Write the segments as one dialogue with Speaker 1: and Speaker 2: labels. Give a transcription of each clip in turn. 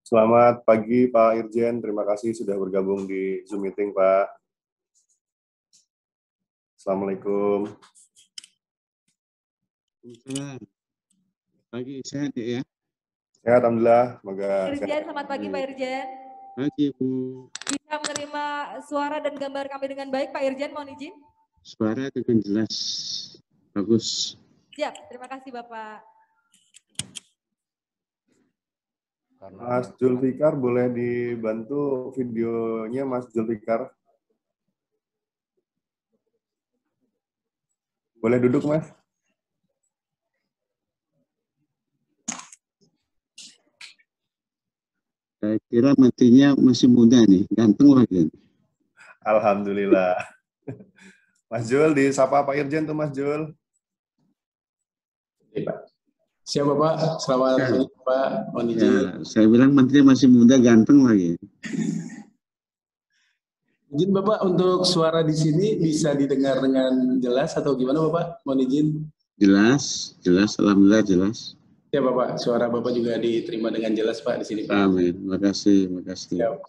Speaker 1: Selamat pagi Pak Irjen, terima kasih sudah bergabung di Zoom meeting Pak. Assalamualaikum.
Speaker 2: Pagi, sehat ya?
Speaker 1: Sehat, Alhamdulillah. Semoga
Speaker 3: Irjen, selamat pagi Pak Irjen.
Speaker 2: Pagi Bu.
Speaker 3: Bisa menerima suara dan gambar kami dengan baik Pak Irjen, mohon izin.
Speaker 2: Suara dengan jelas, bagus.
Speaker 3: Siap, terima kasih Bapak.
Speaker 1: Mas Zulfikar, boleh dibantu videonya Mas Zulfikar? Boleh duduk Mas?
Speaker 2: Saya kira matinya masih muda nih, ganteng lagi.
Speaker 1: Alhamdulillah. Mas Jul, disapa Pak Irjen tuh Mas Jul.
Speaker 4: Siapa Pak? Selamat pagi Pak. Mohon izin.
Speaker 2: Ya, saya bilang menterinya masih muda, ganteng lagi.
Speaker 4: Izin Bapak untuk suara di sini bisa didengar dengan jelas atau gimana Bapak? Mohon izin.
Speaker 2: Jelas, alhamdulillah jelas.
Speaker 4: Ya Bapak, suara Bapak juga diterima dengan jelas Pak di sini Pak.
Speaker 2: Amin, makasih.
Speaker 4: Siap.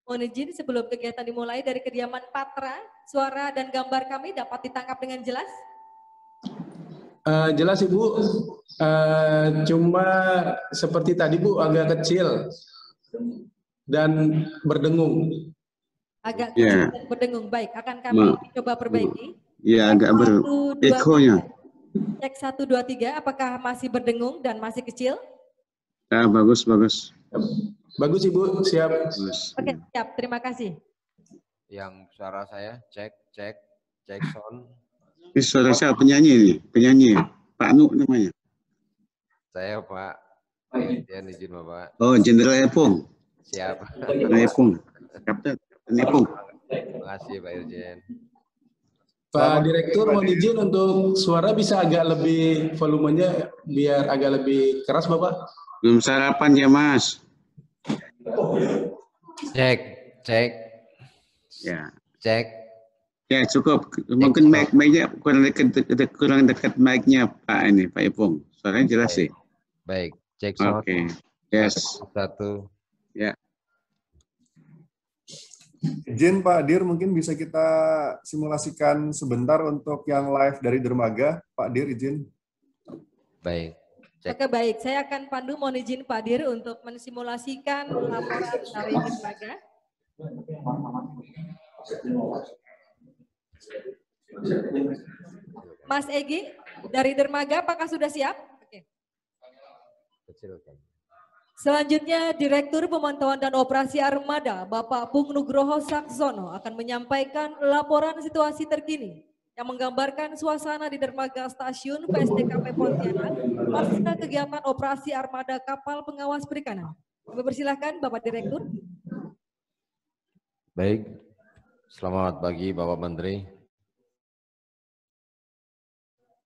Speaker 3: Mohon izin sebelum kegiatan dimulai dari kediaman Patra, suara dan gambar kami dapat ditangkap dengan jelas?
Speaker 4: Jelas Ibu, cuma seperti tadi Bu agak kecil dan berdengung.
Speaker 3: Agak kecil dan berdengung, baik akan kami coba perbaiki.
Speaker 2: Ya, agak berekonya.
Speaker 3: Cek 1, 2, 3, apakah masih berdengung dan masih kecil?
Speaker 2: Ya, bagus.
Speaker 4: Bagus Ibu, siap.
Speaker 3: Oke, siap, terima kasih.
Speaker 5: Yang suara saya, cek sound.
Speaker 2: Ini suara saya penyanyi ya? Pak Nuk namanya.
Speaker 5: Saya Pak Irjen, izin Bapak.
Speaker 2: Oh, Jenderal Epung.
Speaker 5: Siap.
Speaker 2: Epung. Kapten Epung.
Speaker 5: Terima kasih Pak Irjen.
Speaker 4: Pak Direktur mohon izin untuk suara bisa agak lebih volumenya biar agak lebih keras Bapak.
Speaker 2: Belum sarapan ya Mas.
Speaker 5: Cek.
Speaker 2: Ya.
Speaker 5: Cek.
Speaker 2: Ya cukup, mungkin mic-nya kurang dekat mic-nya Pak Ipung. Suaranya jelas sih.
Speaker 5: Baik, cek sound.
Speaker 2: Oke, yes.
Speaker 5: 1.
Speaker 2: Ya.
Speaker 1: Izin Pak Dir, mungkin bisa kita simulasikan sebentar untuk yang live dari dermaga. Pak Dir, izin.
Speaker 5: Baik. Cek.
Speaker 3: Oke, baik. Saya akan pandu, mohon izin Pak Dir untuk mensimulasikan laporan dari dermaga. Mas Egi, dari dermaga apakah sudah siap? Oke. Selanjutnya, Direktur Pemantauan dan Operasi Armada, Bapak Pung Nugroho Saksono akan menyampaikan laporan situasi terkini yang menggambarkan suasana di dermaga stasiun PSDKP Pontianak pasca kegiatan operasi armada kapal pengawas perikanan. Kami persilahkan Bapak Direktur.
Speaker 5: Baik, selamat pagi Bapak Menteri.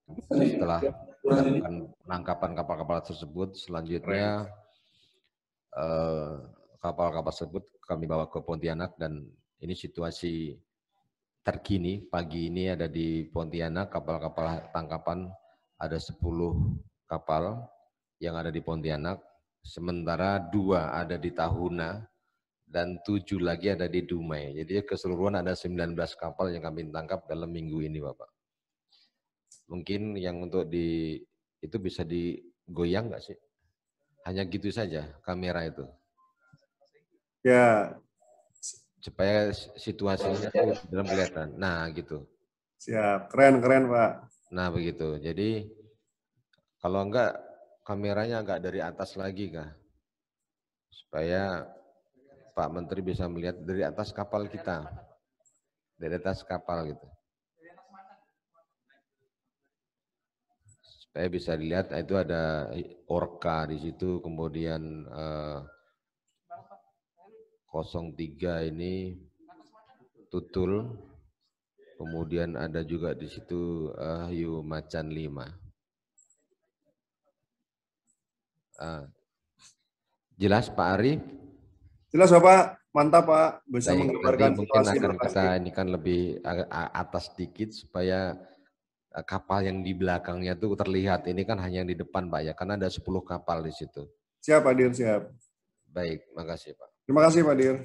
Speaker 5: Setelah melakukan penangkapan kapal-kapal tersebut, selanjutnya kapal-kapal tersebut kami bawa ke Pontianak dan ini situasi terkini. Pagi ini ada di Pontianak kapal-kapal tangkapan ada 10 kapal yang ada di Pontianak, sementara 2 ada di Tahuna dan 7 lagi ada di Dumai. Jadi keseluruhan ada 19 kapal yang kami tangkap dalam minggu ini Bapak. Mungkin yang untuk itu bisa digoyang nggak sih? Hanya gitu saja kamera itu.
Speaker 1: Ya.
Speaker 5: Supaya situasinya itu dalam kelihatan. Nah gitu.
Speaker 1: Siap, keren Pak.
Speaker 5: Nah begitu. Jadi kalau enggak kameranya agak dari atas lagi kah? Supaya Pak Menteri bisa melihat dari atas kapal kita. Dari atas kapal gitu. Supaya bisa dilihat itu ada Orca di situ, kemudian 03 ini Tutul, kemudian ada juga di situ Hiu Macan 5. Jelas Pak Ari?
Speaker 1: Jelas Bapak, mantap Pak. Bisa
Speaker 5: Baik,
Speaker 1: menggambarkan
Speaker 5: nanti mungkin
Speaker 1: situasi
Speaker 5: akan
Speaker 1: lokasi.
Speaker 5: kita ini kan lebih atas sedikit supaya kapal yang di belakangnya tuh terlihat. Ini kan hanya yang di depan Pak ya, karena ada 10 kapal di situ.
Speaker 1: Siap Pak Dir, siap.
Speaker 5: Baik, makasih Pak.
Speaker 1: Terima kasih Pak Dir.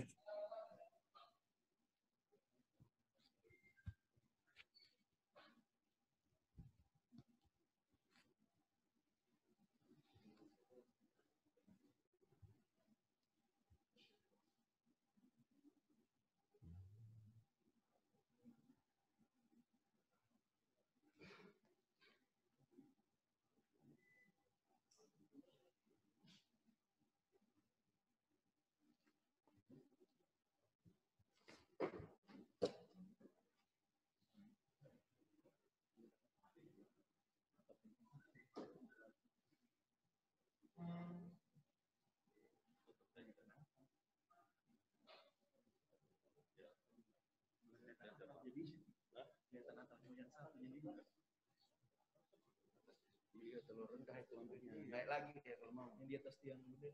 Speaker 6: Naik lagi ya kalau mau. Yang di atas tiang bendera.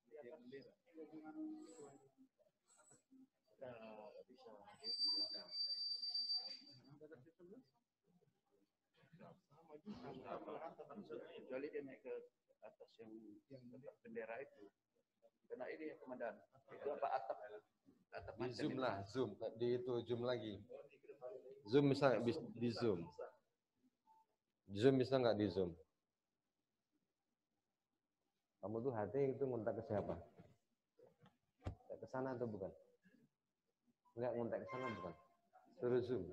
Speaker 6: Tiang bendera. Bisa. Kecuali dia naik ke atas yang bendera itu. Karena ini ya komandan. Itu apa atap? Atap
Speaker 5: Di zoom lah, zoom. Di itu zoom lagi. Zoom bisa di zoom. Zoom bisa nggak di zoom? Kamu tuh hati itu ngontak ke siapa? Ke sana atau bukan? Enggak ngontak ke sana bukan? Suruh zoom.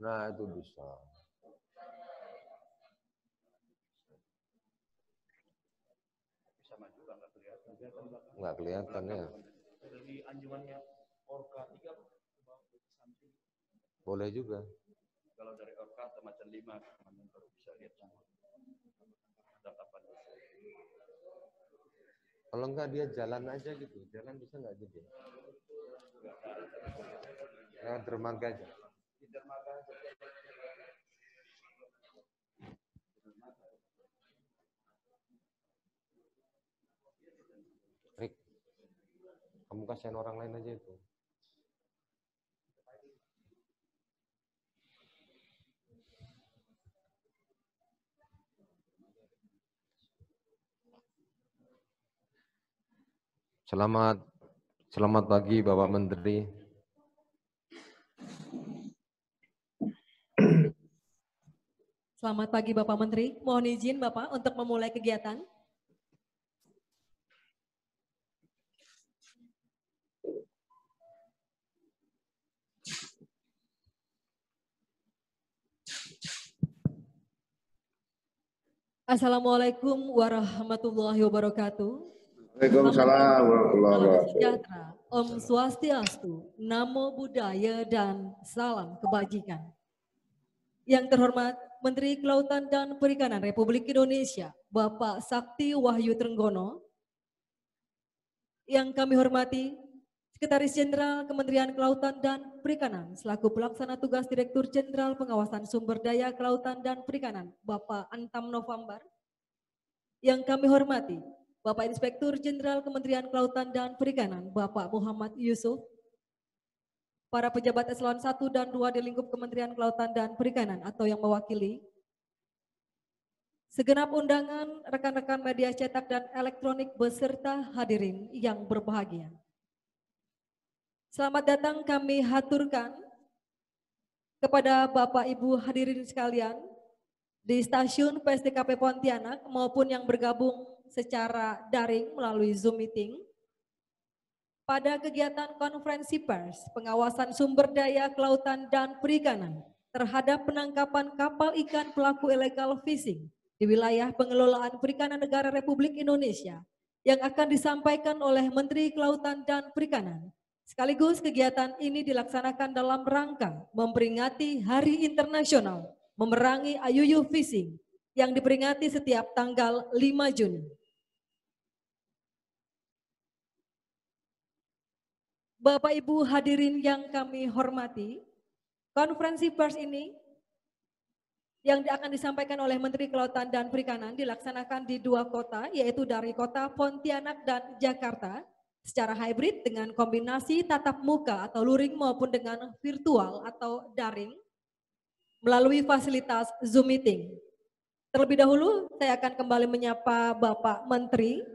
Speaker 5: Nah, itu bisa.
Speaker 6: Sama juga nggak kelihatan.
Speaker 5: Nggak kelihatan ya.
Speaker 6: Dari anjungannya Orka 3
Speaker 5: Boleh juga.
Speaker 6: kalau dari Orka atau macam 5 komandan baru bisa lihat semua. Tangkapan.
Speaker 5: Kalau enggak dia jalan aja gitu. Jalan bisa nggak jadi? Lewat dermaga aja.
Speaker 6: Di dermaga aja.
Speaker 5: Rick, kamu kasihan orang lain aja itu. Selamat pagi Bapak Menteri.
Speaker 3: Selamat pagi Bapak Menteri. Mohon izin Bapak untuk memulai kegiatan. Assalamualaikum warahmatullahi wabarakatuh.
Speaker 1: Waalaikumsalam warahmatullahi
Speaker 3: Salam
Speaker 1: wabarakatuh.
Speaker 3: sejahtera, Om Swastiastu, Namo Buddhaya, dan salam kebajikan. Yang terhormat Menteri Kelautan dan Perikanan Republik Indonesia, Bapak Sakti Wahyu Trenggono. Yang kami hormati Sekretaris Jenderal Kementerian Kelautan dan Perikanan selaku pelaksana tugas Direktur Jenderal Pengawasan Sumber Daya Kelautan dan Perikanan, Bapak Antam November. Yang kami hormati Bapak Inspektur Jenderal Kementerian Kelautan dan Perikanan, Bapak Muhammad Yusuf. Para pejabat eselon 1 dan 2 di lingkup Kementerian Kelautan dan Perikanan atau yang mewakili. Segenap undangan, rekan-rekan media cetak dan elektronik beserta hadirin yang berbahagia. Selamat datang kami haturkan kepada Bapak Ibu hadirin sekalian di stasiun PSDKP Pontianak maupun yang bergabung secara daring melalui Zoom meeting pada kegiatan konferensi pers pengawasan sumber daya kelautan dan perikanan terhadap penangkapan kapal ikan pelaku illegal fishing di wilayah pengelolaan perikanan negara Republik Indonesia yang akan disampaikan oleh Menteri Kelautan dan Perikanan. Sekaligus kegiatan ini dilaksanakan dalam rangka memperingati Hari Internasional Memerangi Ayuyu Fishing yang diperingati setiap tanggal 5 Juni. Bapak Ibu hadirin yang kami hormati, konferensi pers ini yang akan disampaikan oleh Menteri Kelautan dan Perikanan dilaksanakan di 2 kota, yaitu dari kota Pontianak dan Jakarta, secara hybrid dengan kombinasi tatap muka atau luring maupun dengan virtual atau daring melalui fasilitas Zoom Meeting. Terlebih dahulu saya akan kembali menyapa Bapak Menteri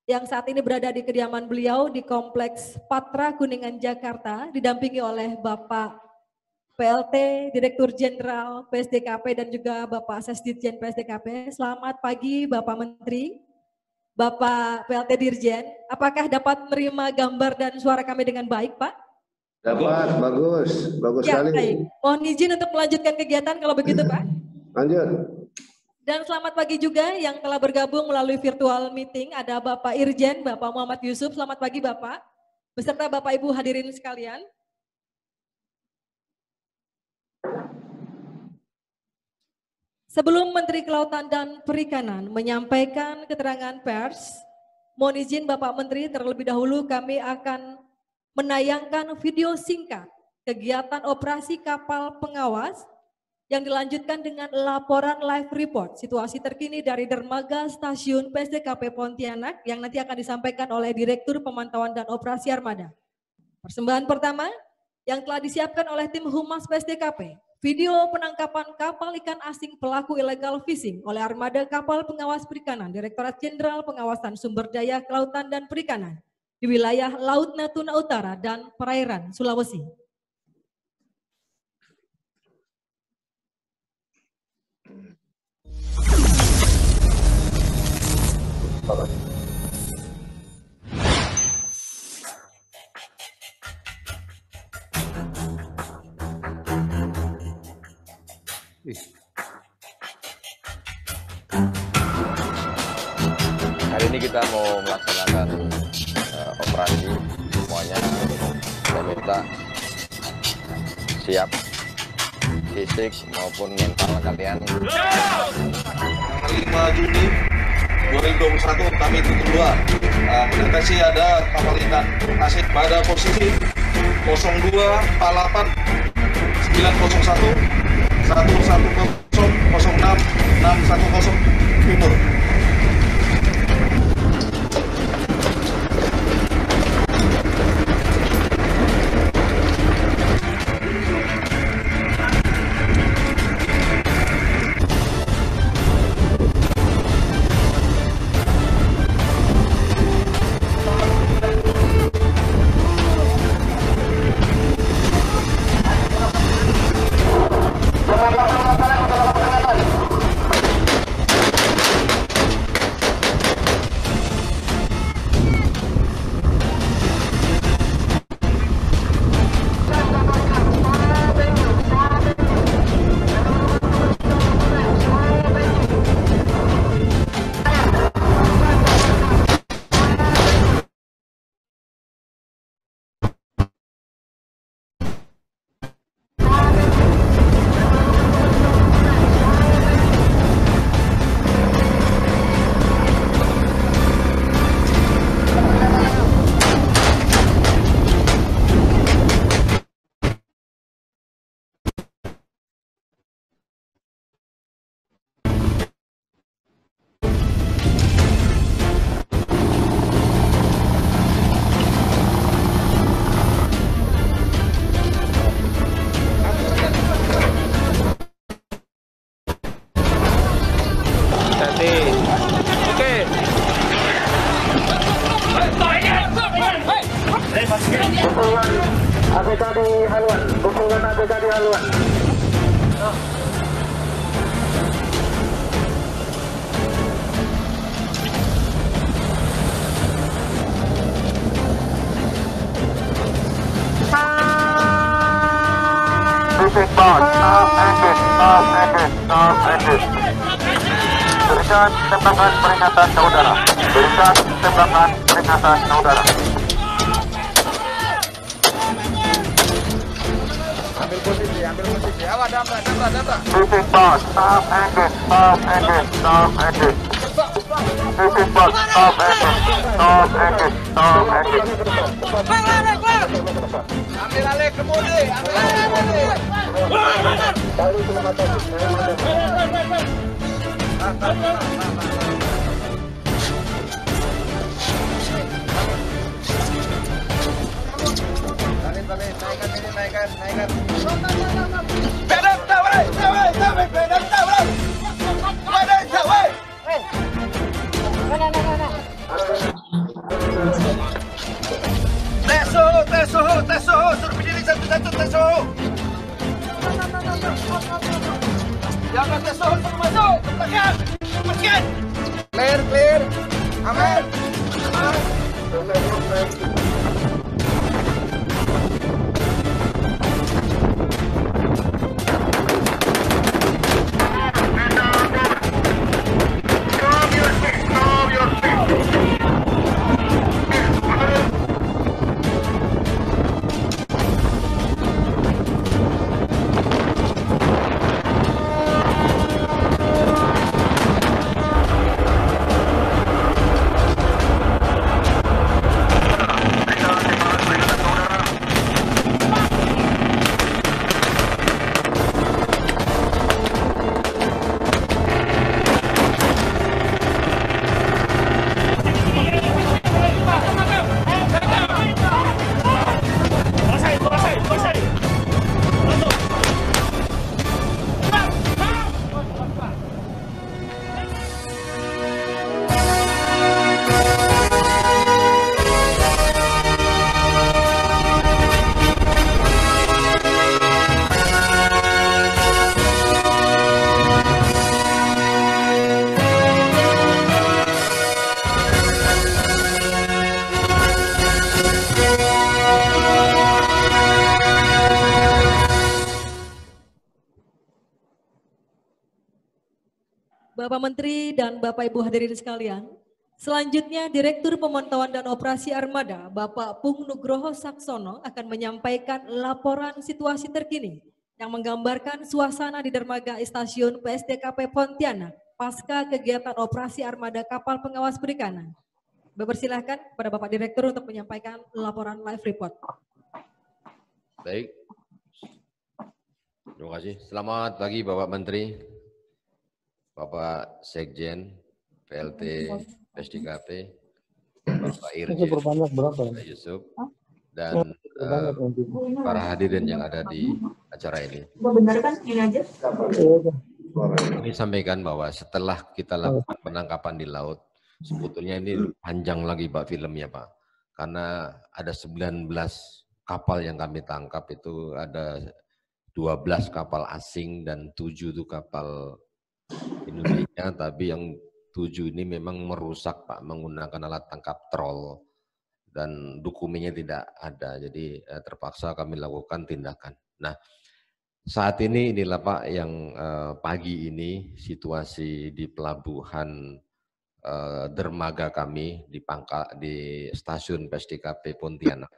Speaker 3: yang saat ini berada di kediaman beliau di Kompleks Patra Kuningan, Jakarta, didampingi oleh Bapak PLT, Direktur Jenderal PSDKP dan juga Bapak Sesdirjen PSDKP. Selamat pagi Bapak Menteri. Bapak PLT Dirjen, apakah dapat menerima gambar dan suara kami dengan baik, Pak?
Speaker 7: Dapat, bagus
Speaker 3: Ya,
Speaker 7: sekali.
Speaker 3: baik. Mohon izin untuk melanjutkan kegiatan kalau begitu, Pak.
Speaker 7: Lanjut.
Speaker 3: Dan selamat pagi juga yang telah bergabung melalui virtual meeting. Ada Bapak Irjen, Bapak Muhammad Yusuf. Selamat pagi, Bapak. Beserta Bapak Ibu hadirin sekalian. Sebelum Menteri Kelautan dan Perikanan menyampaikan keterangan pers, mohon izin Bapak Menteri terlebih dahulu kami akan menayangkan video singkat kegiatan operasi kapal pengawas yang dilanjutkan dengan laporan live report situasi terkini dari dermaga stasiun PSDKP Pontianak yang nanti akan disampaikan oleh Direktur Pemantauan dan Operasi Armada. Persembahan pertama yang telah disiapkan oleh tim Humas PSDKP. Video penangkapan kapal ikan asing pelaku illegal fishing oleh Armada Kapal Pengawas Perikanan Direktorat Jenderal Pengawasan Sumber Daya Kelautan dan Perikanan di wilayah Laut Natuna Utara dan perairan Sulawesi.
Speaker 5: Hari ini kita mau melaksanakan operasi semuanya. Saya minta siap fisik maupun mental kalian.
Speaker 8: 5 Juni 2021 kami tutup 2. Mendeteksi ada kapal ikan asing pada posisi 0248 901 110 06 610 timur.
Speaker 9: ABK di haluan, dukungan ABK di haluan. Berikan tembakan peringatan ke udara. Berikan tembakan peringatan ke udara. Ambil posisi. Awas, dampak. Titik bos, stop engine. Titik bos, stop engine.
Speaker 8: Ambil alih kemudi, ambil alih kemudi.
Speaker 9: Kali keselamatan.
Speaker 8: Naikkan. Pedang tawai. Pedang tawai. Tes suhu, suruh berdiri satu-satu tes suhu. Jangan tes suhu, suruh masuk, ke belakang. Clear. Aman.
Speaker 3: Bapak Menteri dan Bapak Ibu hadirin sekalian, selanjutnya Direktur Pemantauan dan Operasi Armada, Bapak Pung Nugroho Saksono akan menyampaikan laporan situasi terkini yang menggambarkan suasana di dermaga stasiun PSDKP Pontianak pasca kegiatan operasi armada kapal pengawas perikanan. Bersilahkan pada Bapak Direktur untuk menyampaikan laporan live report.
Speaker 5: Baik. Terima kasih. Selamat pagi Bapak Menteri, Bapak Sekjen, PLT PSDKP, Bapak Irjen, Pak Yusuf, dan para hadirin yang ada di acara ini.
Speaker 10: Benar kan ini aja?
Speaker 5: Kami sampaikan bahwa setelah kita lakukan penangkapan di laut, sebetulnya ini panjang lagi Pak filmnya Pak. Karena ada 19 kapal yang kami tangkap, itu ada 12 kapal asing dan 7 itu kapal Indonesia, tapi yang 7 ini memang merusak Pak, menggunakan alat tangkap troll dan dokumennya tidak ada, jadi terpaksa kami lakukan tindakan. Nah, saat ini inilah Pak yang pagi ini situasi di pelabuhan dermaga kami di stasiun PSDKP Pontianak.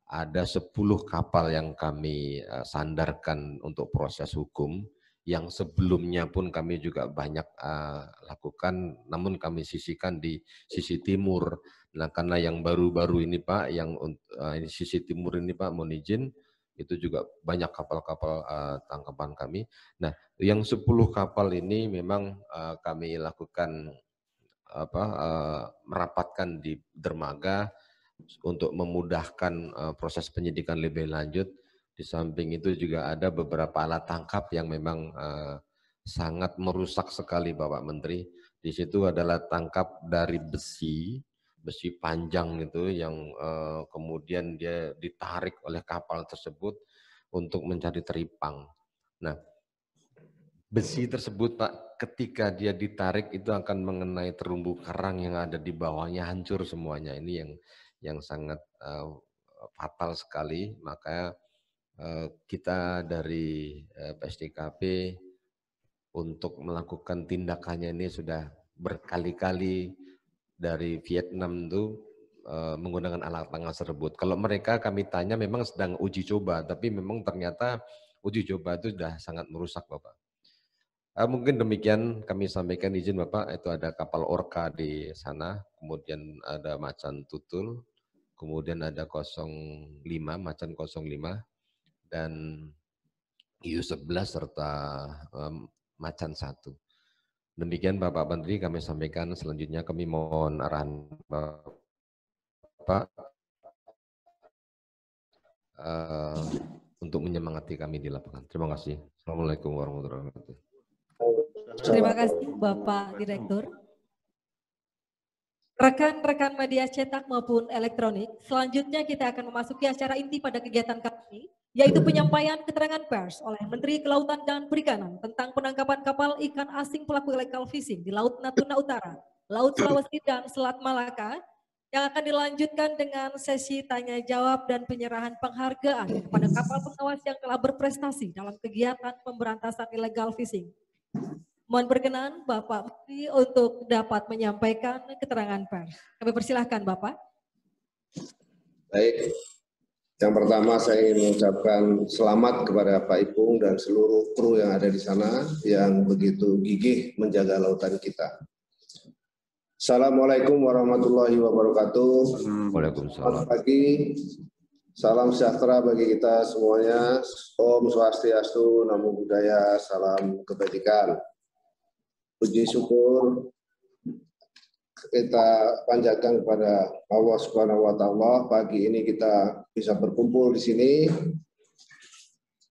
Speaker 5: Ada 10 kapal yang kami sandarkan untuk proses hukum, yang sebelumnya pun kami juga banyak lakukan, namun kami sisihkan di sisi timur. Nah, karena yang baru-baru ini Pak, yang sisi timur ini Pak, mohon izin, itu juga banyak kapal-kapal tangkapan kami. Nah, yang 10 kapal ini memang kami lakukan merapatkan di dermaga untuk memudahkan proses penyidikan lebih lanjut. Di samping itu juga ada beberapa alat tangkap yang memang sangat merusak sekali Bapak Menteri. Di situ adalah tangkap dari besi panjang itu yang kemudian dia ditarik oleh kapal tersebut untuk mencari teripang. Nah, besi tersebut Pak, ketika dia ditarik itu akan mengenai terumbu karang yang ada di bawahnya, hancur semuanya. Ini yang sangat fatal sekali. Maka kita dari PSDKP untuk melakukan tindakannya ini sudah berkali-kali dari Vietnam itu menggunakan alat tangkap tersebut. Kalau mereka kami tanya memang sedang uji coba, tapi memang ternyata uji coba itu sudah sangat merusak Bapak. Mungkin demikian kami sampaikan, izin Bapak, itu ada kapal Orca di sana, kemudian ada Macan Tutul, kemudian ada 05, Macan 05, dan IU-11 serta Macan 1. Demikian Bapak Menteri kami sampaikan. Selanjutnya kami mohon arahan Bapak untuk menyemangati kami di lapangan. Terima kasih. Assalamualaikum warahmatullahi wabarakatuh.
Speaker 3: Terima kasih Bapak Direktur. Rekan-rekan media cetak maupun elektronik, selanjutnya kita akan memasuki acara inti pada kegiatan kami, yaitu penyampaian keterangan pers oleh Menteri Kelautan dan Perikanan tentang penangkapan kapal ikan asing pelaku illegal fishing di Laut Natuna Utara, Laut Sulawesi, dan Selat Malaka, yang akan dilanjutkan dengan sesi tanya jawab dan penyerahan penghargaan kepada kapal pengawas yang telah berprestasi dalam kegiatan pemberantasan illegal fishing. Mohon berkenan Bapak Menteri untuk dapat menyampaikan keterangan pers. Kami persilahkan Bapak.
Speaker 7: Baik, yang pertama saya ingin mengucapkan selamat kepada Pak Ipung dan seluruh kru yang ada di sana yang begitu gigih menjaga lautan kita. Assalamualaikum warahmatullahi wabarakatuh.
Speaker 5: Waalaikumsalam.
Speaker 7: Selamat pagi, salam sejahtera bagi kita semuanya. Om Swastiastu, Namo Buddhaya, salam kebajikan. Puji syukur kita panjatkan kepada Allah Subhanahu wa Ta'ala. Pagi ini kita bisa berkumpul di sini.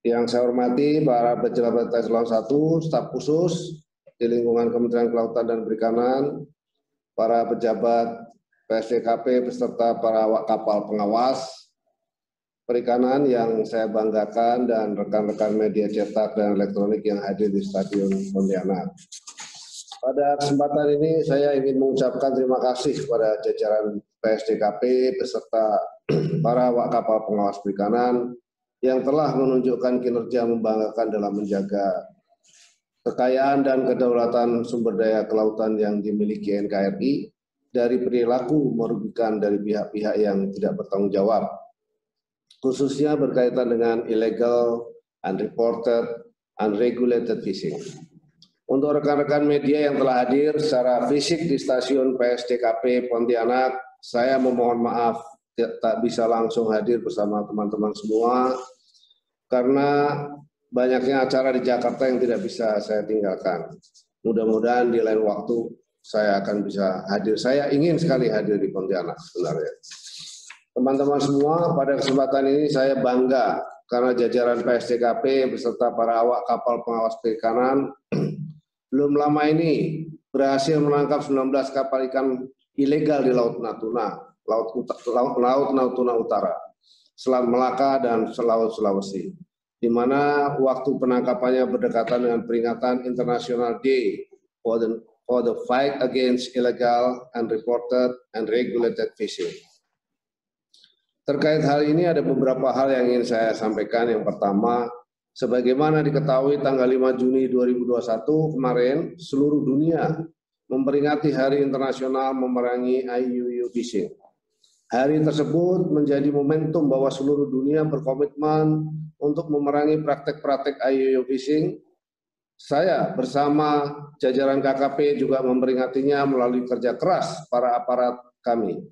Speaker 7: Yang saya hormati para pejabat eselon 1, staf khusus di lingkungan Kementerian Kelautan dan Perikanan, para pejabat PSDKP beserta para awak kapal pengawas perikanan yang saya banggakan, dan rekan-rekan media cetak dan elektronik yang hadir di Stadion Pontianak. Pada kesempatan ini saya ingin mengucapkan terima kasih kepada jajaran PSDKP beserta para awak kapal pengawas perikanan yang telah menunjukkan kinerja membanggakan dalam menjaga kekayaan dan kedaulatan sumber daya kelautan yang dimiliki NKRI dari perilaku merugikan dari pihak-pihak yang tidak bertanggung jawab, khususnya berkaitan dengan illegal, unreported, unregulated fishing. Untuk rekan-rekan media yang telah hadir secara fisik di stasiun PSDKP Pontianak, saya memohon maaf tak bisa langsung hadir bersama teman-teman semua karena banyaknya acara di Jakarta yang tidak bisa saya tinggalkan. Mudah-mudahan di lain waktu saya akan bisa hadir. Saya ingin sekali hadir di Pontianak sebenarnya. Teman-teman semua, pada kesempatan ini saya bangga karena jajaran PSDKP beserta para awak kapal pengawas perikanan belum lama ini berhasil menangkap 19 kapal ikan ilegal di Laut Natuna, Laut Natuna Utara, Selat Malaka, dan Laut Sulawesi, di mana waktu penangkapannya berdekatan dengan peringatan International Day for the Fight Against Illegal, Unreported, and Regulated Fishing. Terkait hal ini ada beberapa hal yang ingin saya sampaikan. Yang pertama, sebagaimana diketahui tanggal 5 Juni 2021 kemarin, seluruh dunia memperingati Hari Internasional Memerangi IUU Fishing. Hari tersebut menjadi momentum bahwa seluruh dunia berkomitmen untuk memerangi praktek-praktek IUU Fishing. Saya bersama jajaran KKP juga memperingatinya melalui kerja keras para aparat kami,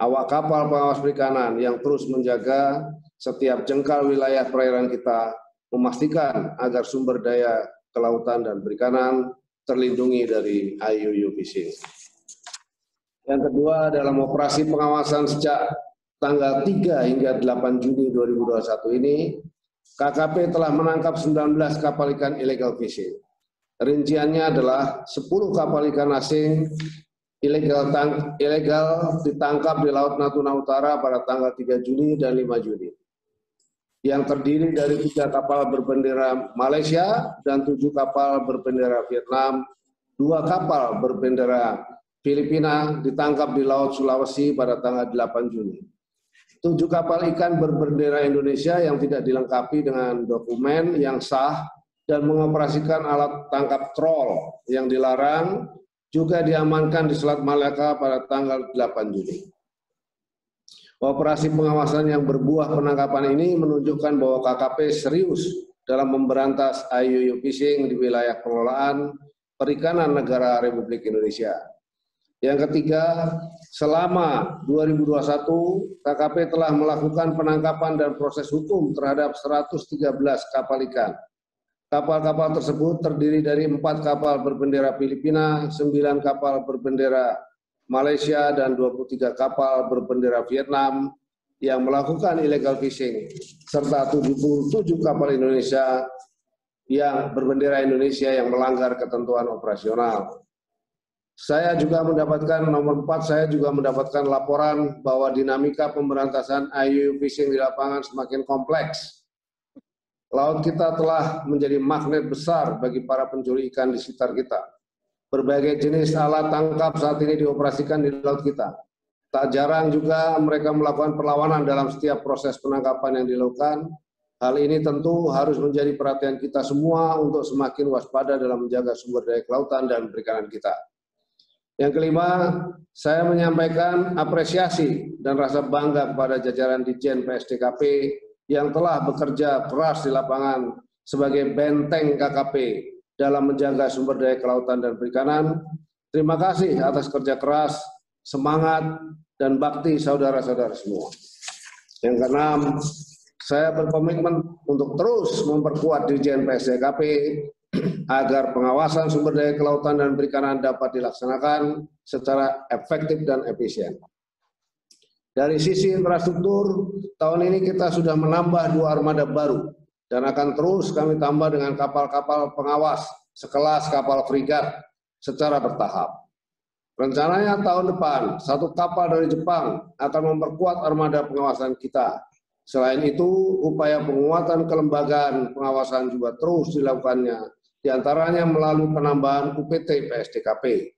Speaker 7: awak kapal pengawas perikanan yang terus menjaga setiap jengkal wilayah perairan kita, memastikan agar sumber daya kelautan dan perikanan terlindungi dari IUU Fishing. Yang kedua, dalam operasi pengawasan sejak tanggal 3 hingga 8 Juni 2021 ini, KKP telah menangkap 19 kapal ikan illegal fishing. Rinciannya adalah 10 kapal ikan asing ilegal ditangkap di Laut Natuna Utara pada tanggal 3 Juni dan 5 Juni. Yang terdiri dari 3 kapal berbendera Malaysia dan 7 kapal berbendera Vietnam, 2 kapal berbendera Filipina ditangkap di Laut Sulawesi pada tanggal 8 Juni. 7 kapal ikan berbendera Indonesia yang tidak dilengkapi dengan dokumen yang sah dan mengoperasikan alat tangkap troll yang dilarang juga diamankan di Selat Malaka pada tanggal 8 Juni. Operasi pengawasan yang berbuah penangkapan ini menunjukkan bahwa KKP serius dalam memberantas IUU Fishing di wilayah pengelolaan perikanan negara Republik Indonesia. Yang ketiga, selama 2021, KKP telah melakukan penangkapan dan proses hukum terhadap 113 kapal ikan. Kapal-kapal tersebut terdiri dari 4 kapal berbendera Filipina, 9 kapal berbendera Malaysia, dan 23 kapal berbendera Vietnam yang melakukan illegal fishing, serta 77 kapal Indonesia yang berbendera Indonesia yang melanggar ketentuan operasional. Saya juga mendapatkan, nomor 4, saya juga mendapatkan laporan bahwa dinamika pemberantasan IUU fishing di lapangan semakin kompleks. Laut kita telah menjadi magnet besar bagi para pencuri ikan di sekitar kita. Berbagai jenis alat tangkap saat ini dioperasikan di laut kita. Tak jarang juga mereka melakukan perlawanan dalam setiap proses penangkapan yang dilakukan. Hal ini tentu harus menjadi perhatian kita semua untuk semakin waspada dalam menjaga sumber daya kelautan dan perikanan kita. Yang kelima, saya menyampaikan apresiasi dan rasa bangga kepada jajaran Ditjen PSDKP yang telah bekerja keras di lapangan sebagai benteng KKP dalam menjaga sumber daya kelautan dan perikanan. Terima kasih atas kerja keras, semangat, dan bakti saudara-saudara semua. Yang keenam, saya berkomitmen untuk terus memperkuat Ditjen PSDKP agar pengawasan sumber daya kelautan dan perikanan dapat dilaksanakan secara efektif dan efisien. Dari sisi infrastruktur, tahun ini kita sudah menambah 2 armada baru dan akan terus kami tambah dengan kapal-kapal pengawas sekelas kapal frigat secara bertahap. Rencananya tahun depan, 1 kapal dari Jepang akan memperkuat armada pengawasan kita. Selain itu, upaya penguatan kelembagaan pengawasan juga terus dilakukannya, di antaranya melalui penambahan UPT PSDKP.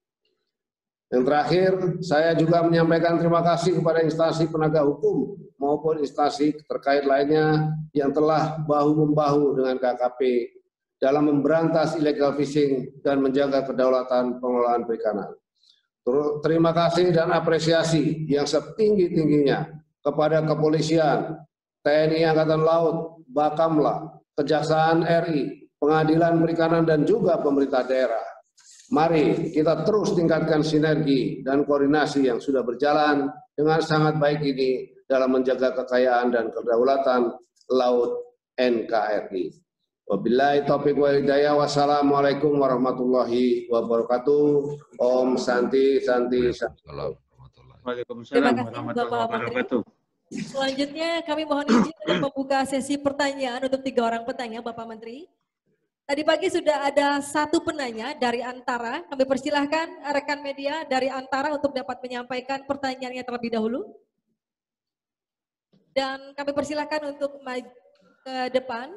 Speaker 7: Yang terakhir, saya juga menyampaikan terima kasih kepada instansi penegak hukum maupun instansi terkait lainnya yang telah bahu-membahu dengan KKP dalam memberantas illegal fishing dan menjaga kedaulatan pengelolaan perikanan. Terima kasih dan apresiasi yang setinggi-tingginya kepada Kepolisian, TNI Angkatan Laut, Bakamla, Kejaksaan RI, Pengadilan Perikanan, dan juga pemerintah daerah. Mari kita terus tingkatkan sinergi dan koordinasi yang sudah berjalan dengan sangat baik ini dalam menjaga kekayaan dan kedaulatan laut NKRI. Wabillahi taufiq wal hidayah. Wassalamualaikum warahmatullahi wabarakatuh. Om Santi Santi Santi.
Speaker 2: Waalaikumsalam warahmatullahi wabarakatuh.
Speaker 3: Selanjutnya kami mohon izin untuk membuka sesi pertanyaan untuk 3 orang petanya, Bapak Menteri. Tadi pagi sudah ada 1 penanya dari Antara. Kami persilahkan rekan media dari Antara untuk dapat menyampaikan pertanyaannya terlebih dahulu. Dan kami persilahkan untuk maju ke depan.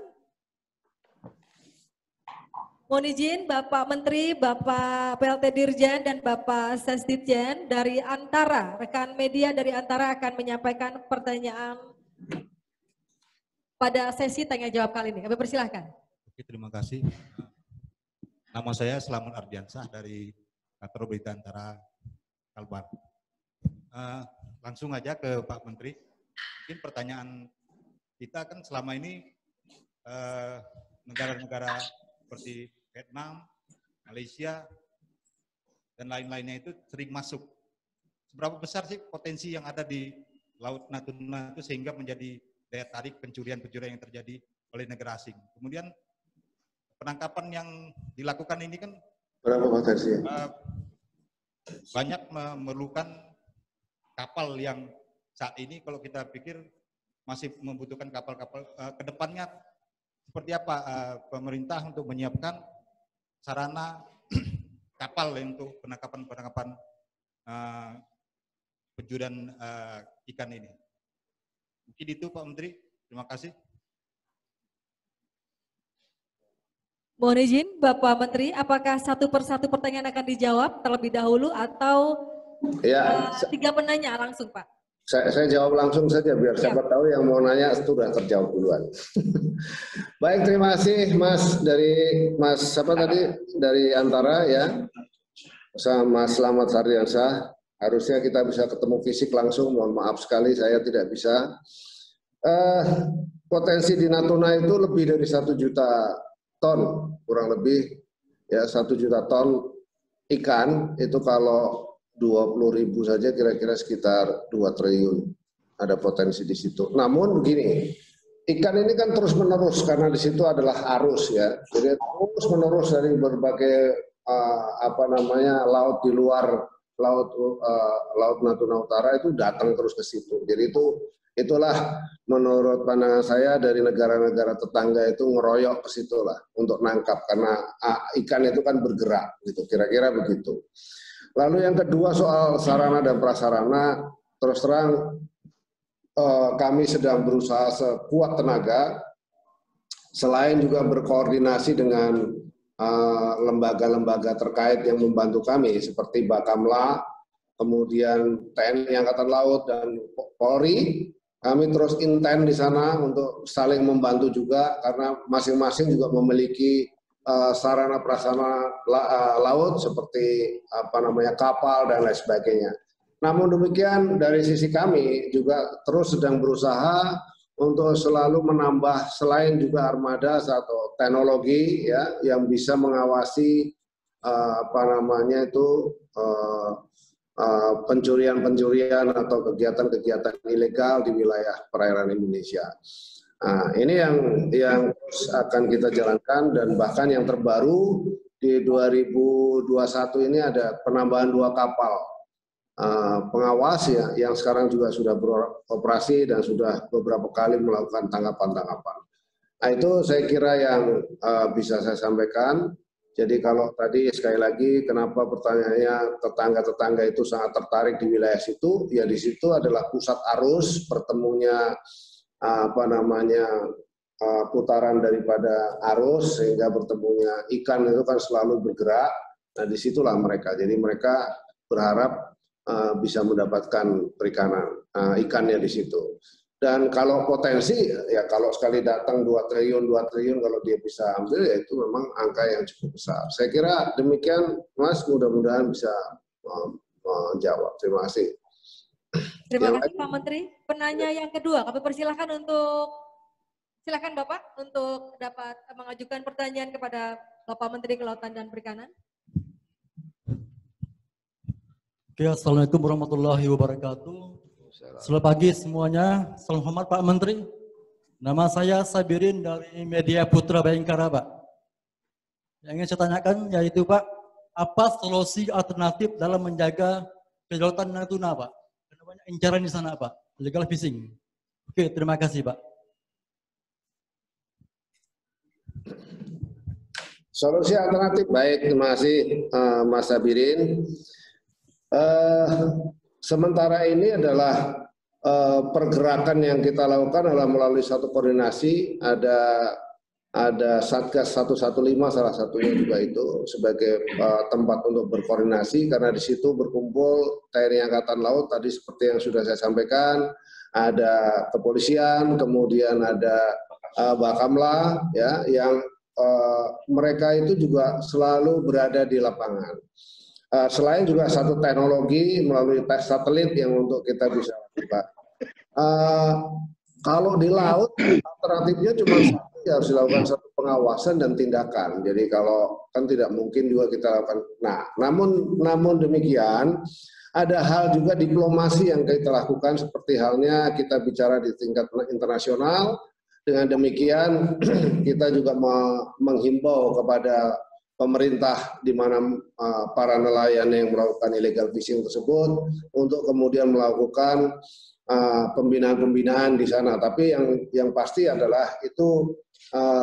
Speaker 3: Mohon izin Bapak Menteri, Bapak PLT Dirjen, dan Bapak Sesditjen dari Antara. Rekan media dari Antara akan menyampaikan pertanyaan pada sesi tanya jawab kali ini. Kami persilahkan.
Speaker 10: Oke, terima kasih. Nama saya Selamat Ardiansah dari Kantor Berita Antara Kalbar. Langsung aja ke Pak Menteri. Mungkin pertanyaan kita kan selama ini negara-negara seperti Vietnam, Malaysia, dan lain-lainnya itu sering masuk. Seberapa besar sih potensi yang ada di Laut Natuna itu sehingga menjadi daya tarik pencurian-pencurian yang terjadi oleh negara asing. Kemudian penangkapan yang dilakukan ini kan
Speaker 7: berapa potensi?
Speaker 10: Banyak memerlukan kapal yang saat ini kalau kita pikir masih membutuhkan kapal-kapal. Kedepannya seperti apa pemerintah untuk menyiapkan sarana kapal untuk penangkapan pencurian ikan ini? Mungkin itu Pak Menteri. Terima kasih.
Speaker 3: Mohon izin Bapak Menteri, apakah 1 persatu pertanyaan akan dijawab terlebih dahulu atau 3 penanya langsung Pak?
Speaker 7: Saya jawab langsung saja biar siapa tahu yang mau nanya sudah terjawab duluan. Baik, terima kasih Mas dari Antara ya. Sama Selamat Ardiansah. Harusnya kita bisa ketemu fisik langsung. Mohon maaf sekali saya tidak bisa. Potensi di Natuna itu lebih dari 1 juta ton, kurang lebih ya 1 juta ton ikan itu kalau 20.000 saja kira-kira sekitar 2 triliun. Ada potensi di situ. Namun begini, ikan ini kan terus menerus karena di situ adalah arus ya. Jadi terus menerus dari berbagai laut di luar laut Natuna Utara itu datang terus ke situ. Jadi itulah menurut pandangan saya dari negara-negara tetangga itu ngeroyok ke situ lah untuk nangkap karena ikan itu kan bergerak gitu. Kira-kira begitu. Lalu yang kedua soal sarana dan prasarana, terus terang kami sedang berusaha sekuat tenaga, selain juga berkoordinasi dengan lembaga-lembaga terkait yang membantu kami, seperti Bakamla, kemudian TNI Angkatan Laut, dan Polri. Kami terus intens di sana untuk saling membantu juga, karena masing-masing juga memiliki sarana prasarana laut, seperti kapal dan lain sebagainya. Namun demikian dari sisi kami juga terus sedang berusaha untuk selalu menambah selain juga armada atau teknologi ya yang bisa mengawasi pencurian-pencurian atau kegiatan-kegiatan ilegal di wilayah perairan Indonesia. Nah, ini yang akan kita jalankan, dan bahkan yang terbaru di 2021 ini ada penambahan 2 kapal pengawas ya, yang sekarang juga sudah beroperasi dan sudah beberapa kali melakukan tangkapan-tangkapan. Nah, itu saya kira yang bisa saya sampaikan. Jadi kalau tadi sekali lagi kenapa pertanyaannya tetangga-tetangga itu sangat tertarik di wilayah situ, ya di situ adalah pusat arus bertemunya putaran daripada arus, sehingga bertemunya ikan itu kan selalu bergerak. Nah, disitulah mereka. Jadi mereka berharap bisa mendapatkan perikanan ikannya di situ. Dan kalau potensi, ya kalau sekali datang 2 triliun kalau dia bisa ambil, ya itu memang angka yang cukup besar. Saya kira demikian, Mas, mudah-mudahan bisa menjawab. Terima kasih.
Speaker 3: Terima kasih Pak Menteri. Penanya yang kedua, kami persilahkan silakan Bapak untuk dapat mengajukan pertanyaan kepada Bapak Menteri Kelautan dan Perikanan.
Speaker 11: Oke, Assalamualaikum warahmatullahi wabarakatuh. Selamat pagi semuanya. Salam hormat Pak Menteri. Nama saya Sabirin dari Media Putra Bayangkara, Pak. Yang ingin saya tanyakan yaitu Pak, apa solusi alternatif dalam menjaga kelautan Natuna, Pak? Karena banyak incaran di sana, Pak. Illegal fishing. Oke, terima kasih, Pak.
Speaker 7: Solusi alternatif, baik, terima kasih Mas Sabirin. Sementara ini adalah pergerakan yang kita lakukan adalah melalui satu koordinasi, ada Satgas 115 salah satunya juga itu sebagai tempat untuk berkoordinasi, karena di situ berkumpul TNI Angkatan Laut tadi seperti yang sudah saya sampaikan, ada kepolisian, kemudian ada Bakamla ya, yang mereka itu juga selalu berada di lapangan. Selain juga satu teknologi melalui tes satelit yang untuk kita bisa lakukan. Kalau di laut alternatifnya cuma satu, ya harus dilakukan satu pengawasan dan tindakan. Jadi kalau kan tidak mungkin juga kita lakukan. Nah, namun demikian ada hal juga diplomasi yang kita lakukan, seperti halnya kita bicara di tingkat internasional. Dengan demikian kita juga menghimbau kepada pemerintah di mana para nelayan yang melakukan illegal fishing tersebut untuk kemudian melakukan pembinaan-pembinaan di sana. Tapi yang pasti adalah itu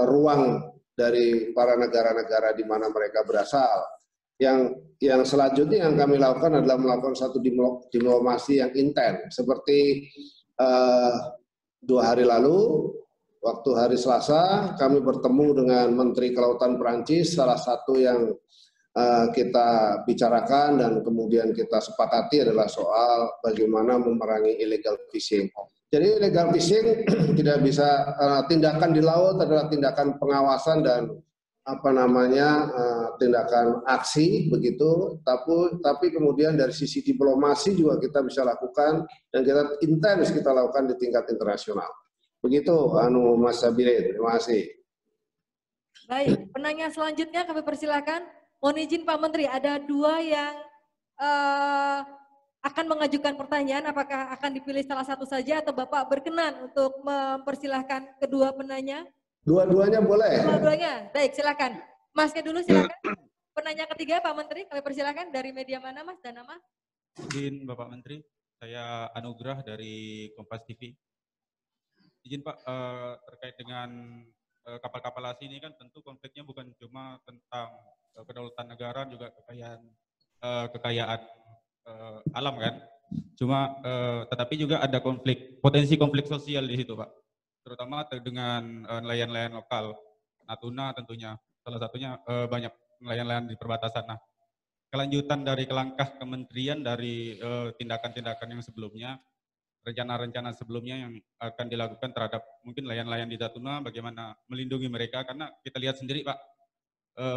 Speaker 7: ruang dari para negara-negara di mana mereka berasal. Yang selanjutnya yang kami lakukan adalah melakukan satu diplomasi yang intens. Seperti 2 hari lalu, waktu hari Selasa, kami bertemu dengan Menteri Kelautan Perancis, salah satu yang kita bicarakan dan kemudian kita sepakati adalah soal bagaimana memerangi illegal fishing. Jadi illegal fishing tidak bisa, tindakan di laut adalah tindakan pengawasan dan tindakan aksi begitu, tapi kemudian dari sisi diplomasi juga kita bisa lakukan dan kita intens kita lakukan di tingkat internasional. Begitu, Mas Sabirin. Terima kasih.
Speaker 3: Baik, penanya selanjutnya kami persilakan. Mohon izin Pak Menteri, ada 2 yang akan mengajukan pertanyaan, apakah akan dipilih salah satu saja atau Bapak berkenan untuk mempersilahkan kedua penanya?
Speaker 7: Dua-duanya boleh.
Speaker 3: Dua-duanya, baik silakan. Masnya dulu silakan. Penanya ketiga Pak Menteri, kami persilahkan dari media mana Mas dan nama?
Speaker 12: Izin Bapak Menteri, saya Anugrah dari Kompas TV. Izin Pak, terkait dengan kapal-kapal asing ini kan tentu konfliknya bukan cuma tentang kedaulatan negara, juga kekayaan alam kan. Cuma tetapi juga ada potensi konflik sosial di situ Pak. Terutama dengan nelayan-nelayan lokal, Natuna tentunya salah satunya, banyak nelayan-nelayan di perbatasan. Nah, kelanjutan dari langkah kementerian dari tindakan-tindakan yang sebelumnya, rencana-rencana sebelumnya yang akan dilakukan terhadap mungkin nelayan-nelayan di Natuna, bagaimana melindungi mereka, karena kita lihat sendiri Pak,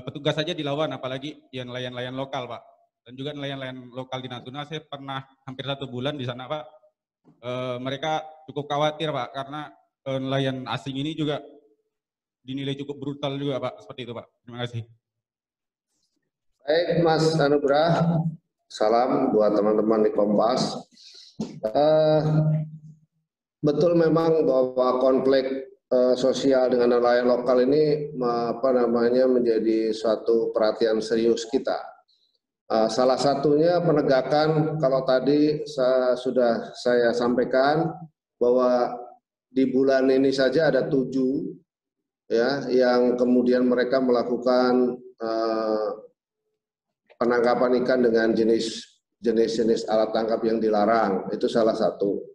Speaker 12: petugas saja dilawan, apalagi yang nelayan-nelayan lokal Pak. Dan juga nelayan-nelayan lokal di Natuna, saya pernah hampir 1 bulan di sana Pak, mereka cukup khawatir Pak, karena nelayan asing ini juga dinilai cukup brutal juga Pak, seperti itu Pak. Terima kasih.
Speaker 7: Baik Mas Anugrah, salam buat teman-teman di Kompas. Betul memang bahwa konflik sosial dengan nelayan lokal ini menjadi suatu perhatian serius kita. Salah satunya penegakan, kalau tadi sudah saya sampaikan bahwa di bulan ini saja ada 7 ya yang kemudian mereka melakukan penangkapan ikan dengan jenis alat tangkap yang dilarang, itu salah satu.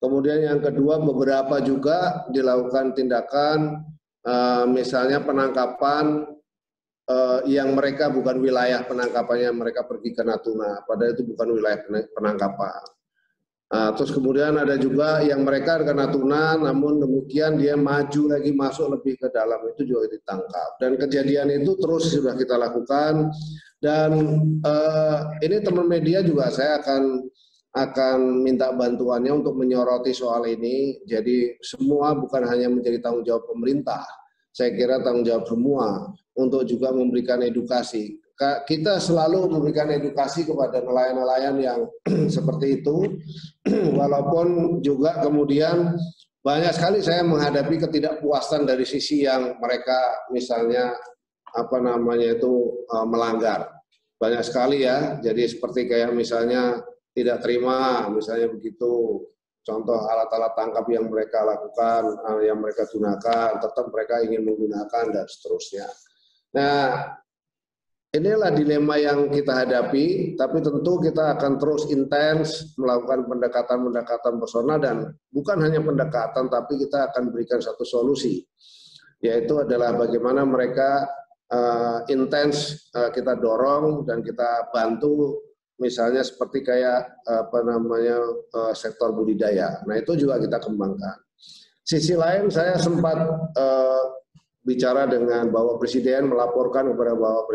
Speaker 7: Kemudian yang kedua, beberapa juga dilakukan tindakan misalnya penangkapan yang mereka bukan wilayah penangkapannya, mereka pergi ke Natuna, padahal itu bukan wilayah penangkapan. Terus kemudian ada juga yang mereka ke Natuna, namun demikian dia maju lagi masuk lebih ke dalam, itu juga ditangkap. Dan kejadian itu terus sudah kita lakukan. Dan ini teman media juga saya akan minta bantuannya untuk menyoroti soal ini. Jadi semua bukan hanya menjadi tanggung jawab pemerintah, saya kira tanggung jawab semua untuk juga memberikan edukasi. Kita selalu memberikan edukasi kepada nelayan-nelayan yang seperti itu, walaupun juga kemudian banyak sekali saya menghadapi ketidakpuasan dari sisi yang mereka misalnya melanggar. Banyak sekali ya, jadi seperti kayak misalnya tidak terima, misalnya begitu, contoh alat-alat tangkap yang mereka lakukan, yang mereka gunakan, tetap mereka ingin menggunakan dan seterusnya. Nah, inilah dilema yang kita hadapi, tapi tentu kita akan terus intens melakukan pendekatan-pendekatan personal, dan bukan hanya pendekatan, tapi kita akan berikan satu solusi, yaitu adalah bagaimana mereka intens kita dorong dan kita bantu, misalnya seperti kayak sektor budidaya. Nah, itu juga kita kembangkan. Sisi lain, saya sempat bicara dengan Bapak Presiden, melaporkan kepada Bapak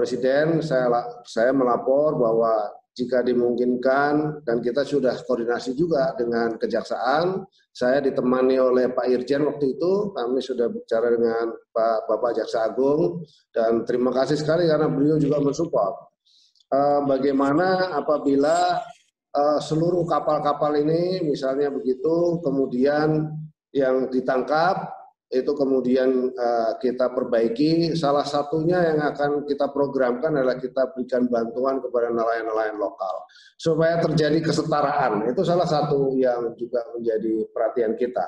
Speaker 7: Presiden, saya melapor bahwa jika dimungkinkan, dan kita sudah koordinasi juga dengan Kejaksaan, saya ditemani oleh Pak Irjen waktu itu, kami sudah bicara dengan Bapak Jaksa Agung, dan terima kasih sekali karena beliau juga mensupport. Bagaimana apabila seluruh kapal-kapal ini, misalnya begitu, kemudian yang ditangkap, itu kemudian kita perbaiki. Salah satunya yang akan kita programkan adalah kita berikan bantuan kepada nelayan-nelayan lokal supaya terjadi kesetaraan. Itu salah satu yang juga menjadi perhatian kita.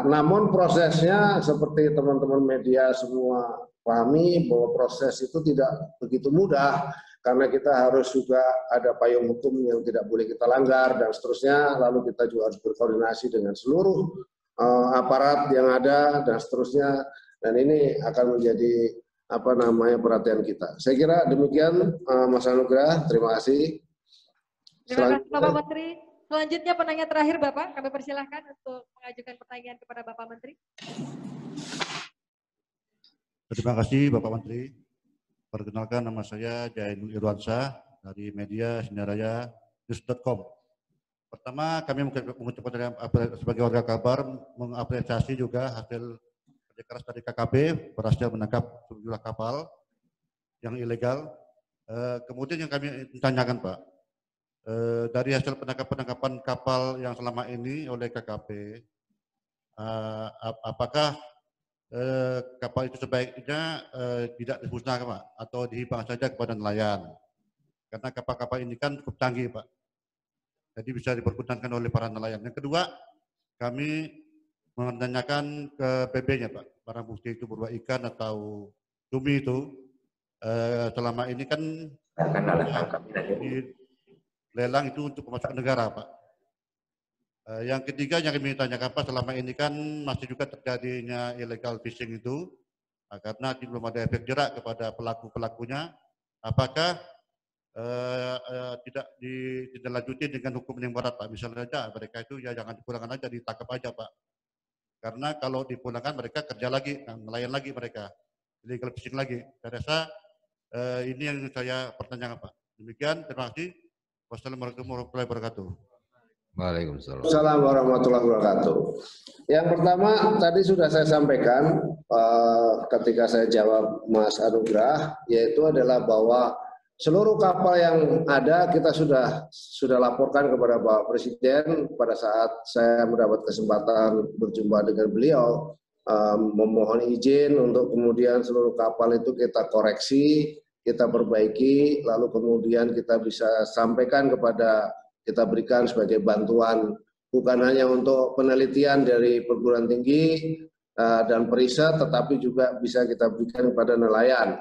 Speaker 7: Namun prosesnya seperti teman-teman media semua pahami bahwa proses itu tidak begitu mudah, karena kita harus juga ada payung hukum yang tidak boleh kita langgar dan seterusnya. Lalu kita juga harus berkoordinasi dengan seluruh aparat yang ada dan seterusnya, dan ini akan menjadi perhatian kita. Saya kira demikian, Mas Anugrah, terima kasih.
Speaker 3: Terima kasih Bapak Menteri. Selanjutnya penanya terakhir Bapak, kami persilahkan untuk mengajukan pertanyaan kepada Bapak Menteri.
Speaker 13: Terima kasih Bapak Menteri. Perkenalkan, nama saya Jainul Irwansyah dari media Sinaraya News.com. Pertama, kami mengucapkan sebagai warga Kalbar mengapresiasi juga hasil kerja keras dari KKP berhasil menangkap sejumlah kapal yang ilegal Kemudian yang kami tanyakan Pak, dari hasil penangkapan kapal yang selama ini oleh KKP, apakah kapal itu sebaiknya tidak dimusnahkan Pak, atau dihibang saja kepada nelayan? Karena kapal-kapal ini kan cukup canggih Pak, jadi bisa dipergunakan oleh para nelayan. Yang kedua, kami menanyakan ke PB-nya Pak, barang bukti itu berupa ikan atau cumi itu, selama ini kan lelang itu untuk pemasukan negara Pak. Yang ketiga yang kami tanyakan Pak, selama ini kan masih juga terjadinya illegal fishing itu, karena belum ada efek jerak kepada pelaku-pelakunya, apakah tidak ditindaklanjuti dengan hukum yang berat Pak? Misalnya saja mereka itu ya jangan dipulangkan aja, ditangkap aja Pak. Karena kalau dipulangkan mereka kerja lagi, nelayan lagi mereka, illegal fishing lagi. Saya rasa ini yang saya pertanyakan Pak. Demikian, terima kasih. Wassalamualaikum warahmatullahi wabarakatuh.
Speaker 5: Waalaikumsalam.
Speaker 7: Assalamualaikum warahmatullahi wabarakatuh. Yang pertama tadi sudah saya sampaikan ketika saya jawab Mas Anugrah, yaitu adalah bahwa seluruh kapal yang ada kita sudah laporkan kepada Bapak Presiden pada saat saya mendapat kesempatan berjumpa dengan beliau, memohon izin untuk kemudian seluruh kapal itu kita koreksi, kita perbaiki, lalu kemudian kita bisa sampaikan kita berikan sebagai bantuan, bukan hanya untuk penelitian dari perguruan tinggi dan periset, tetapi juga bisa kita berikan kepada nelayan.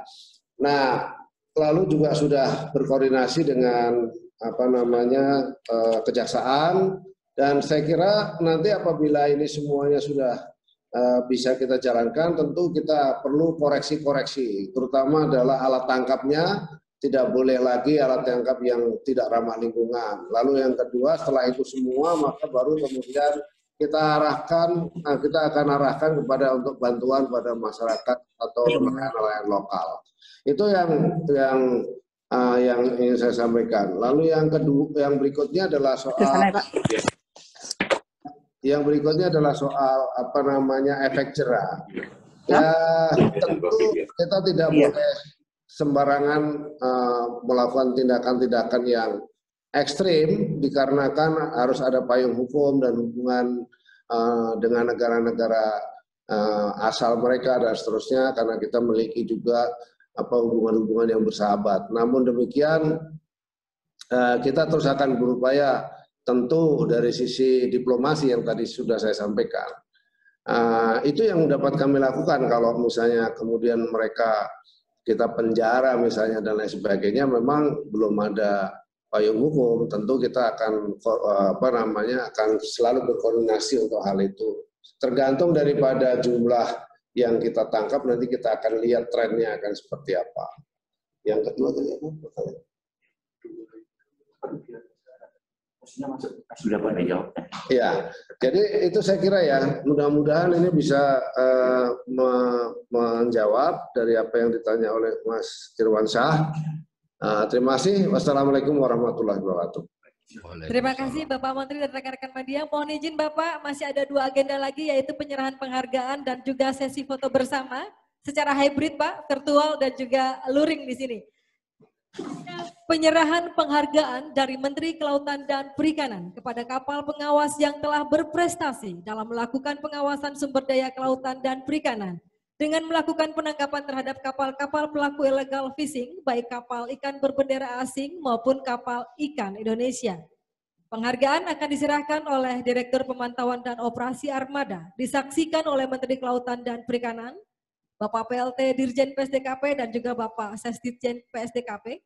Speaker 7: Nah, lalu juga sudah berkoordinasi dengan kejaksaan, dan saya kira nanti apabila ini semuanya sudah bisa kita jalankan, tentu kita perlu koreksi-koreksi, terutama adalah alat tangkapnya, tidak boleh lagi alat tangkap yang tidak ramah lingkungan. Lalu yang kedua, setelah itu semua, maka baru kemudian kita akan arahkan kepada untuk bantuan pada masyarakat atau nelayan lokal. Itu yang ingin saya sampaikan. Lalu yang kedua, yang berikutnya adalah soal efek jerah. Ya, tentu kita tidak boleh sembarangan melakukan tindakan-tindakan yang ekstrim, dikarenakan harus ada payung hukum dan hubungan dengan negara-negara asal mereka dan seterusnya, karena kita memiliki juga hubungan-hubungan yang bersahabat. Namun demikian kita terus akan berupaya, tentu dari sisi diplomasi yang tadi sudah saya sampaikan. Itu yang dapat kami lakukan. Kalau misalnya kemudian mereka kita penjara misalnya dan lain sebagainya, memang belum ada payung hukum, tentu kita akan akan selalu berkoordinasi untuk hal itu. Tergantung daripada jumlah yang kita tangkap, nanti kita akan lihat trennya akan seperti apa. Yang kedua tadi apa?
Speaker 14: Sudah pada jawab.
Speaker 7: Ya, jadi itu saya kira ya, mudah-mudahan ini bisa menjawab dari apa yang ditanya oleh Mas Irwansyah. Terima kasih. Wassalamualaikum warahmatullahi wabarakatuh.
Speaker 3: Terima kasih Bapak Menteri dan rekan-rekan media. Mohon izin Bapak, masih ada 2 agenda lagi, yaitu penyerahan penghargaan dan juga sesi foto bersama secara hybrid Pak, virtual dan juga luring di sini. Penyerahan penghargaan dari Menteri Kelautan dan Perikanan kepada kapal pengawas yang telah berprestasi dalam melakukan pengawasan sumber daya kelautan dan perikanan dengan melakukan penangkapan terhadap kapal-kapal pelaku illegal fishing, baik kapal ikan berbendera asing maupun kapal ikan Indonesia. Penghargaan akan diserahkan oleh Direktur Pemantauan dan Operasi Armada, disaksikan oleh Menteri Kelautan dan Perikanan, Bapak PLT Dirjen PSDKP dan juga Bapak Sesdirjen PSDKP.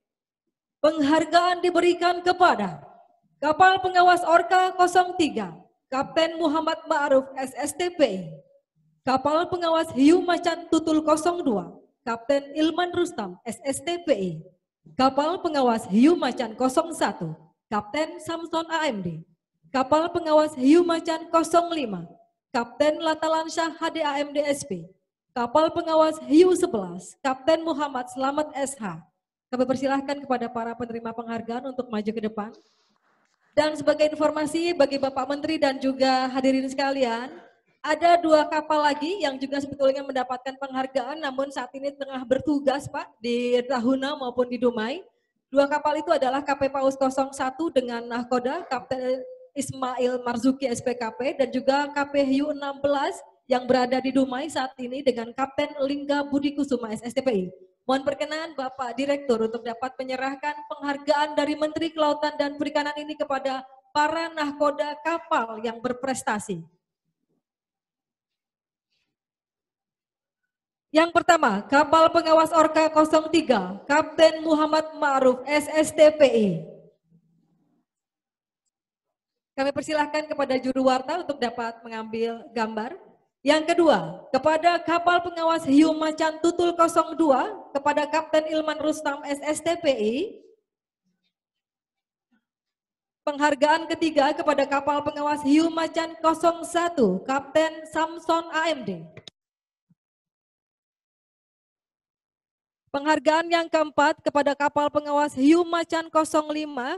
Speaker 3: Penghargaan diberikan kepada kapal pengawas Orka 03, Kapten Muhammad Ma'ruf SSTP, kapal pengawas Hiu Macan Tutul 02, Kapten Ilman Rustam SSTPI, kapal pengawas Hiu Macan 01, Kapten Samson AMD, kapal pengawas Hiu Macan 05, Kapten Latalansyah HDAMD SP, kapal pengawas Hiu 11, Kapten Muhammad Slamet SH. Kami persilahkan kepada para penerima penghargaan untuk maju ke depan. Dan sebagai informasi bagi Bapak Menteri dan juga hadirin sekalian, ada 2 kapal lagi yang juga sebetulnya mendapatkan penghargaan, namun saat ini tengah bertugas Pak di Tahuna maupun di Dumai. Dua kapal itu adalah KP Paus 01 dengan nahkoda Kapten Ismail Marzuki SPKP dan juga KP Hiu 16 yang berada di Dumai saat ini dengan Kapten Lingga Budi Kusuma SSTPI. Mohon perkenan Bapak Direktur untuk dapat menyerahkan penghargaan dari Menteri Kelautan dan Perikanan ini kepada para nahkoda kapal yang berprestasi. Yang pertama, kapal pengawas Orka 03, Kapten Muhammad Ma'ruf, SSTPI. Kami persilahkan kepada juru warta untuk dapat mengambil gambar. Yang kedua, kepada kapal pengawas Hiu Macan Tutul 02, kepada Kapten Ilman Rustam, SSTPI. Penghargaan ketiga kepada kapal pengawas Hiu Macan 01, Kapten Samson AMD. Penghargaan yang keempat kepada kapal pengawas Hiu Macan 05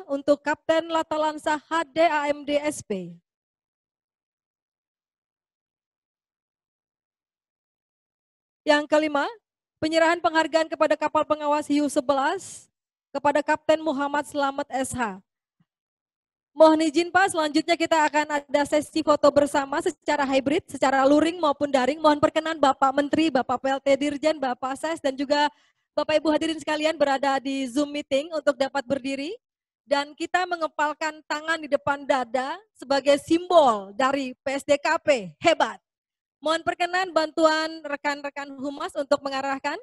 Speaker 3: untuk Kapten Latalansa HD AMD SP. Yang kelima, penyerahan penghargaan kepada kapal pengawas Hiu 11 kepada Kapten Muhammad Slamet SH. Mohon izin Pak, selanjutnya kita akan ada sesi foto bersama secara hybrid, secara luring maupun daring. Mohon perkenan Bapak Menteri, Bapak PLT Dirjen, Bapak Ses, dan juga Bapak Ibu hadirin sekalian berada di Zoom meeting untuk dapat berdiri dan kita mengepalkan tangan di depan dada sebagai simbol dari PSDKP hebat. Mohon perkenan bantuan rekan-rekan humas untuk mengarahkan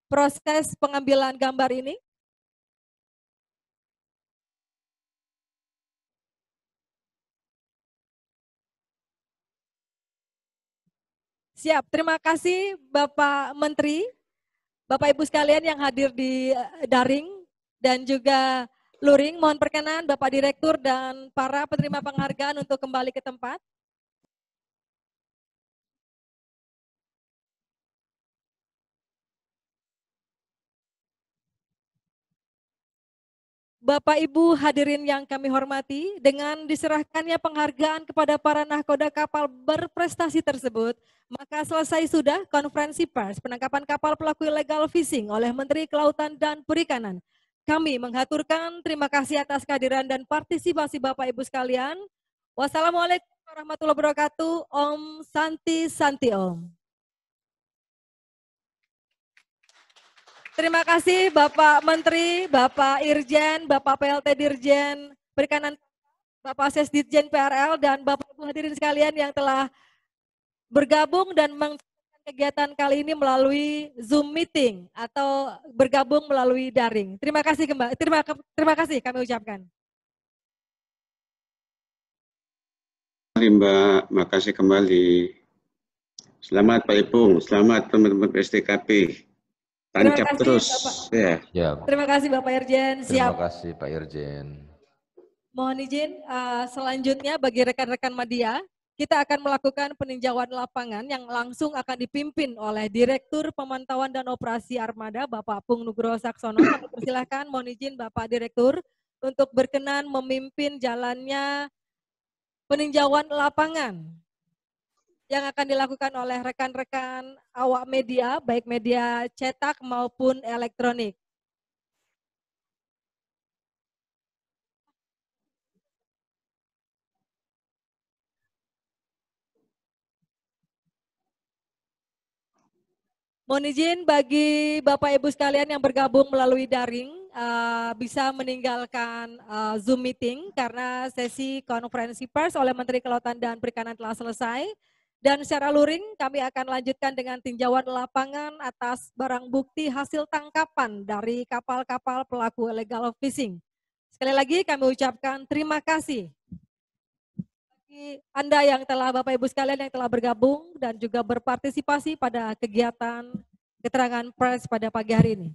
Speaker 3: proses pengambilan gambar ini. Siap, terima kasih Bapak Menteri. Bapak Ibu sekalian yang hadir di daring dan juga luring, mohon perkenan Bapak Direktur dan para penerima penghargaan untuk kembali ke tempat. Bapak Ibu hadirin yang kami hormati, dengan diserahkannya penghargaan kepada para nahkoda kapal berprestasi tersebut, maka selesai sudah konferensi pers penangkapan kapal pelaku illegal fishing oleh Menteri Kelautan dan Perikanan. Kami menghaturkan terima kasih atas kehadiran dan partisipasi Bapak Ibu sekalian. Wassalamualaikum warahmatullahi wabarakatuh. Om Santi Santi Om. Terima kasih Bapak Menteri, Bapak Irjen, Bapak PLT Dirjen Perikanan, Bapak Ses Dirjen PRL, dan Bapak Ibu hadirin sekalian yang telah bergabung dan mengikuti kegiatan kali ini melalui Zoom meeting atau bergabung melalui daring. Terima kasih kembali, terima kasih kami ucapkan.
Speaker 2: Mbak, makasih kembali. Selamat Pak Ipung, selamat teman-teman PSDKP. Tancap terus.
Speaker 5: Ya.
Speaker 3: Terima kasih Bapak Irjen. Siap.
Speaker 5: Terima kasih Pak Irjen.
Speaker 3: Mohon izin, selanjutnya bagi rekan-rekan media, kita akan melakukan peninjauan lapangan yang langsung akan dipimpin oleh Direktur Pemantauan dan Operasi Armada, Bapak Pung Nugroho Saksono. Kami persilahkan, mohon izin Bapak Direktur untuk berkenan memimpin jalannya peninjauan lapangan yang akan dilakukan oleh rekan-rekan awak media, baik media cetak maupun elektronik. Mohon izin bagi Bapak Ibu sekalian yang bergabung melalui daring bisa meninggalkan Zoom meeting karena sesi konferensi pers oleh Menteri Kelautan dan Perikanan telah selesai. Dan secara luring kami akan lanjutkan dengan tinjauan lapangan atas barang bukti hasil tangkapan dari kapal-kapal pelaku illegal fishing. Sekali lagi kami ucapkan terima kasih bagi Anda yang telah, Bapak Ibu sekalian yang telah bergabung dan juga berpartisipasi pada kegiatan keterangan pers pada pagi hari ini.